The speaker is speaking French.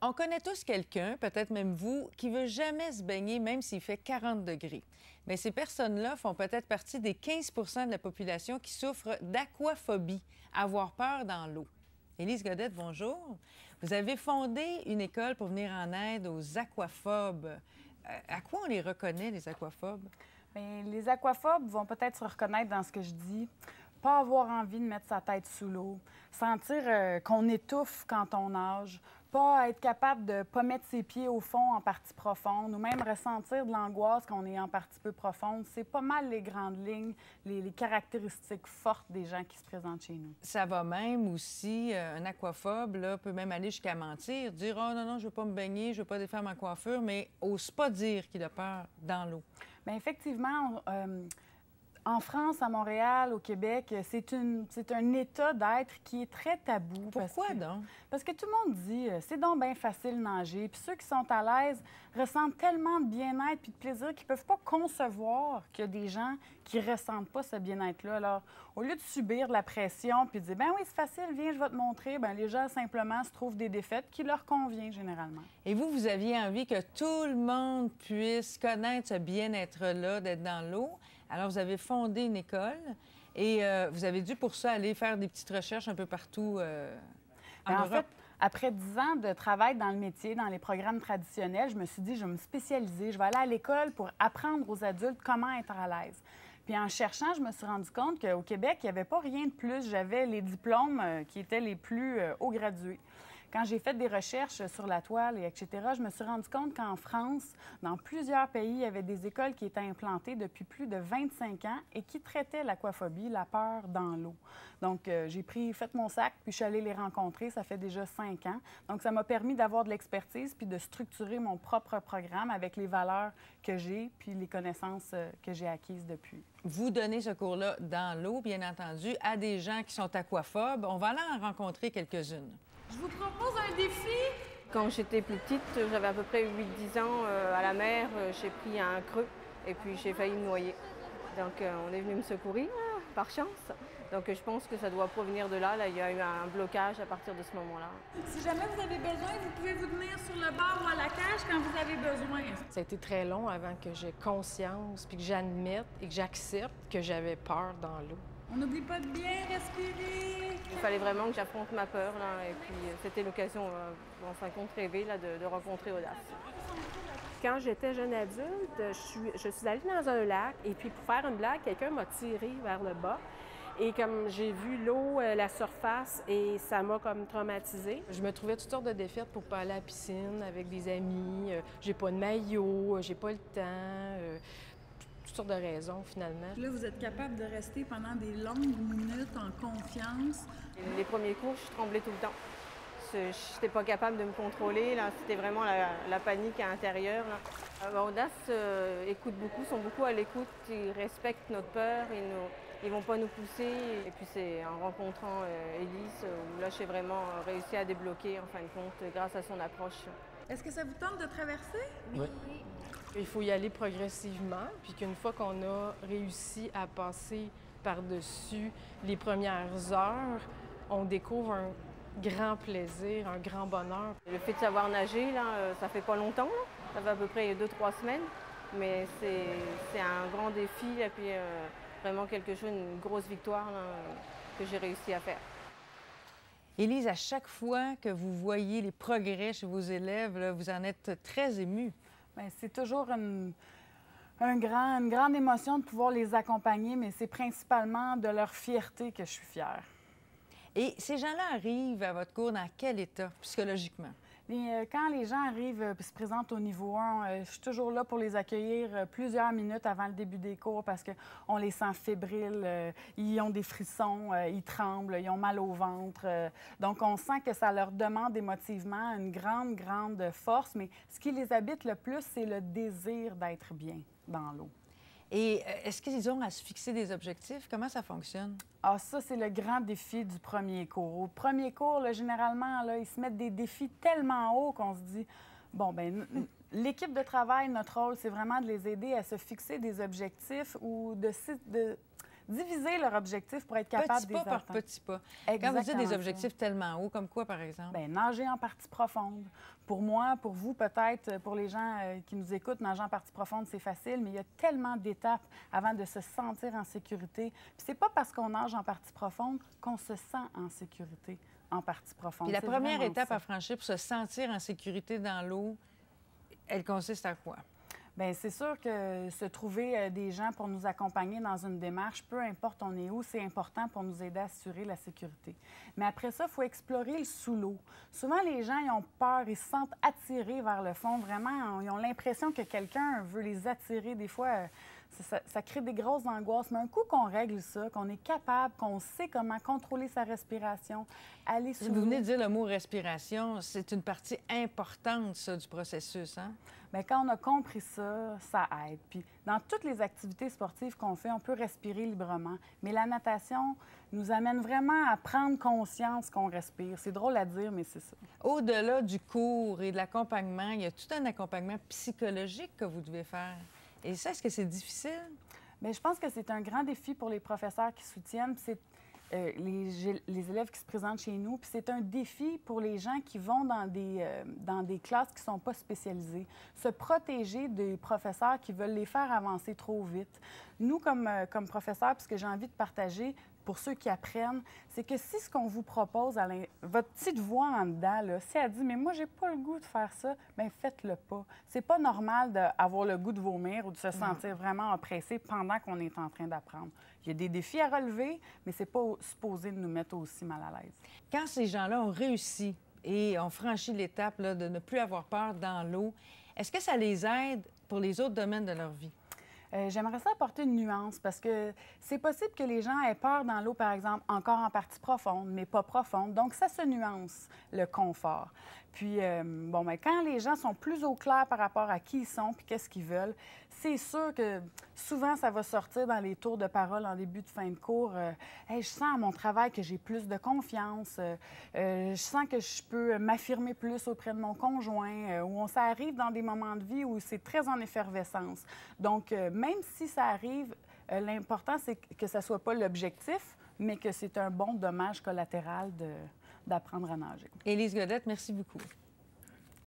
On connaît tous quelqu'un, peut-être même vous, qui veut jamais se baigner même s'il fait 40 degrés. Mais ces personnes-là font peut-être partie des 15 de la population qui souffrent d'aquaphobie, avoir peur dans l'eau. Élise Godette, bonjour. Vous avez fondé une école pour venir en aide aux aquaphobes. À quoi on les reconnaît, les aquaphobes? Bien, les aquaphobes vont peut-être se reconnaître dans ce que je dis. Pas avoir envie de mettre sa tête sous l'eau, sentir qu'on étouffe quand on nage, pas être capable de pas mettre ses pieds au fond en partie profonde ou même ressentir de l'angoisse quand on est en partie peu profonde. C'est pas mal les grandes lignes, les caractéristiques fortes des gens qui se présentent chez nous. Ça va même aussi, un aquaphobe là, peut même aller jusqu'à mentir, dire « Oh non, non, je veux pas me baigner, je veux pas défaire ma coiffure », mais n'ose pas dire qu'il a peur dans l'eau. Bien, effectivement, en France, à Montréal, au Québec, c'est un état d'être qui est très tabou. Pourquoi donc? Parce que tout le monde dit c'est donc bien facile de nager. Puis ceux qui sont à l'aise ressentent tellement de bien-être puis de plaisir qu'ils ne peuvent pas concevoir qu'il y a des gens qui ne ressentent pas ce bien-être-là. Alors, au lieu de subir de la pression puis de dire ben oui, c'est facile, viens, je vais te montrer, bien, les gens simplement se trouvent des défaites qui leur conviennent généralement. Et vous aviez envie que tout le monde puisse connaître ce bien-être-là, d'être dans l'eau. Alors, vous avez fondé une école et vous avez dû pour ça aller faire des petites recherches un peu partout en Europe. Fait, après 10 ans de travail dans le métier, dans les programmes traditionnels, je me suis dit, je vais me spécialiser, je vais aller à l'école pour apprendre aux adultes comment être à l'aise. Puis en cherchant, je me suis rendu compte qu'au Québec, il n'y avait pas rien de plus. J'avais les diplômes qui étaient les plus haut gradués. Quand j'ai fait des recherches sur la toile, et etc., je me suis rendu compte qu'en France, dans plusieurs pays, il y avait des écoles qui étaient implantées depuis plus de 25 ans et qui traitaient l'aquaphobie, la peur dans l'eau. Donc, j'ai fait mon sac, puis je suis allée les rencontrer. Ça fait déjà 5 ans. Donc, ça m'a permis d'avoir de l'expertise puis de structurer mon propre programme avec les valeurs que j'ai puis les connaissances que j'ai acquises depuis. Vous donnez ce cours-là dans l'eau, bien entendu, à des gens qui sont aquaphobes. On va aller en rencontrer quelques-unes. Je vous propose un défi. Quand j'étais plus petite, j'avais à peu près 8-10 ans, à la mer, j'ai pris un creux et puis j'ai failli me noyer. Donc on est venu me secourir, par chance. Donc je pense que ça doit provenir de là. Là, il y a eu un blocage à partir de ce moment-là. Si jamais vous avez besoin, vous pouvez vous tenir sur le bord ou à la cage quand vous avez besoin. Ça a été très long avant que j'ai conscience, puis que j'admette et que j'accepte que j'avais peur dans l'eau. On n'oublie pas de bien respirer. Il fallait vraiment que j'affronte ma peur, là, et puis c'était l'occasion, en fin de compte rêvée, là, de rencontrer Audace. Quand j'étais jeune adulte, je suis allée dans un lac et puis pour faire une blague, quelqu'un m'a tiré vers le bas. Et comme j'ai vu l'eau, la surface, et ça m'a comme traumatisée. Je me trouvais toutes sortes de défaites pour pas aller à la piscine avec des amis. J'ai pas de maillot, j'ai pas le temps. Toutes sortes de raisons, finalement. Là, vous êtes capable de rester pendant des longues minutes en confiance. Les premiers cours, je tremblais tout le temps. Je n'étais pas capable de me contrôler. C'était vraiment la panique à l'intérieur. Audace écoute beaucoup, sont beaucoup à l'écoute. Ils respectent notre peur, ils ne vont pas nous pousser. Et puis c'est en rencontrant Élise où là, j'ai vraiment réussi à débloquer, en fin de compte, grâce à son approche. Est-ce que ça vous tente de traverser? Oui. Il faut y aller progressivement, puis qu'une fois qu'on a réussi à passer par-dessus les premières heures, on découvre un grand plaisir, un grand bonheur. Le fait de savoir nager, là, ça fait pas longtemps, là. Ça fait à peu près 2-3 semaines, mais c'est un grand défi et puis vraiment quelque chose, une grosse victoire là, que j'ai réussi à faire. Élise, à chaque fois que vous voyez les progrès chez vos élèves, là, vous en êtes très émue. Bien, c'est toujours une grande émotion de pouvoir les accompagner, mais c'est principalement de leur fierté que je suis fière. Et ces gens-là arrivent à votre cours dans quel état, psychologiquement? Quand les gens arrivent et se présentent au niveau 1, je suis toujours là pour les accueillir plusieurs minutes avant le début des cours parce qu'on les sent fébriles, ils ont des frissons, ils tremblent, ils ont mal au ventre. Donc, on sent que ça leur demande émotivement une grande force, mais ce qui les habite le plus, c'est le désir d'être bien dans l'eau. Et est-ce qu'ils ont à se fixer des objectifs? Comment ça fonctionne? Ah, ça, c'est le grand défi du premier cours. Au premier cours, là, généralement, là, ils se mettent des défis tellement hauts qu'on se dit, bon, bien, l'équipe de travail, notre rôle, c'est vraiment de les aider à se fixer des objectifs ou diviser leur objectif pour être capable Petit de pas les par atteindre. petit pas. Quand vous dites Exactement des ça. objectifs tellement hauts, comme quoi, par exemple? Bien, nager en partie profonde. Pour moi, pour vous, peut-être, pour les gens qui nous écoutent, nager en partie profonde, c'est facile, mais il y a tellement d'étapes avant de se sentir en sécurité. Puis c'est pas parce qu'on nage en partie profonde qu'on se sent en sécurité en partie profonde. Puis la C'est première vraiment étape ça. à franchir pour se sentir en sécurité dans l'eau, elle consiste à quoi? Bien, c'est sûr que se trouver des gens pour nous accompagner dans une démarche, peu importe on est où, c'est important pour nous aider à assurer la sécurité. Mais après ça, il faut explorer le sous l'eau. Souvent, les gens, ils ont peur, ils se sentent attirés vers le fond. Vraiment, ils ont l'impression que quelqu'un veut les attirer. Des fois, ça crée des grosses angoisses. Mais un coup qu'on règle ça, qu'on est capable, qu'on sait comment contrôler sa respiration, aller sous Vous venez l'eau. de dire le mot respiration, c'est une partie importante, ça, du processus, hein? Bien, quand on a compris ça, ça aide. Puis dans toutes les activités sportives qu'on fait, on peut respirer librement. Mais la natation nous amène vraiment à prendre conscience qu'on respire. C'est drôle à dire, mais c'est ça. Au-delà du cours et de l'accompagnement, il y a tout un accompagnement psychologique que vous devez faire. Et ça, est-ce que c'est difficile? Bien, je pense que c'est un grand défi pour les professeurs qui soutiennent. Puis c'est les élèves qui se présentent chez nous. Puis c'est un défi pour les gens qui vont dans des classes qui ne sont pas spécialisées. Se protéger des professeurs qui veulent les faire avancer trop vite. Nous, comme professeurs, puis ce que j'ai envie de partager pour ceux qui apprennent, c'est que si ce qu'on vous propose, votre petite voix en dedans, là, si elle dit « mais moi, j'ai pas le goût de faire ça », bien, faites-le pas. C'est pas normal d'avoir le goût de vomir ou de se sentir vraiment oppressé pendant qu'on est en train d'apprendre. Il y a des défis à relever, mais c'est pas supposé de nous mettre aussi mal à l'aise. Quand ces gens-là ont réussi et ont franchi l'étape là, de ne plus avoir peur dans l'eau, est-ce que ça les aide pour les autres domaines de leur vie? J'aimerais ça apporter une nuance parce que c'est possible que les gens aient peur dans l'eau, par exemple, encore en partie profonde, mais pas profonde. Donc, ça se nuance, le confort. Puis, bon, bien, quand les gens sont plus au clair par rapport à qui ils sont puis qu'est-ce qu'ils veulent, c'est sûr que souvent, ça va sortir dans les tours de parole en début de fin de cours. Hey, je sens à mon travail que j'ai plus de confiance. Je sens que je peux m'affirmer plus auprès de mon conjoint. Ou ça arrive dans des moments de vie où c'est très en effervescence. Donc, même si ça arrive, l'important, c'est que ça ne soit pas l'objectif, mais que c'est un bon dommage collatéral d'apprendre à nager. Élise Godette, merci beaucoup.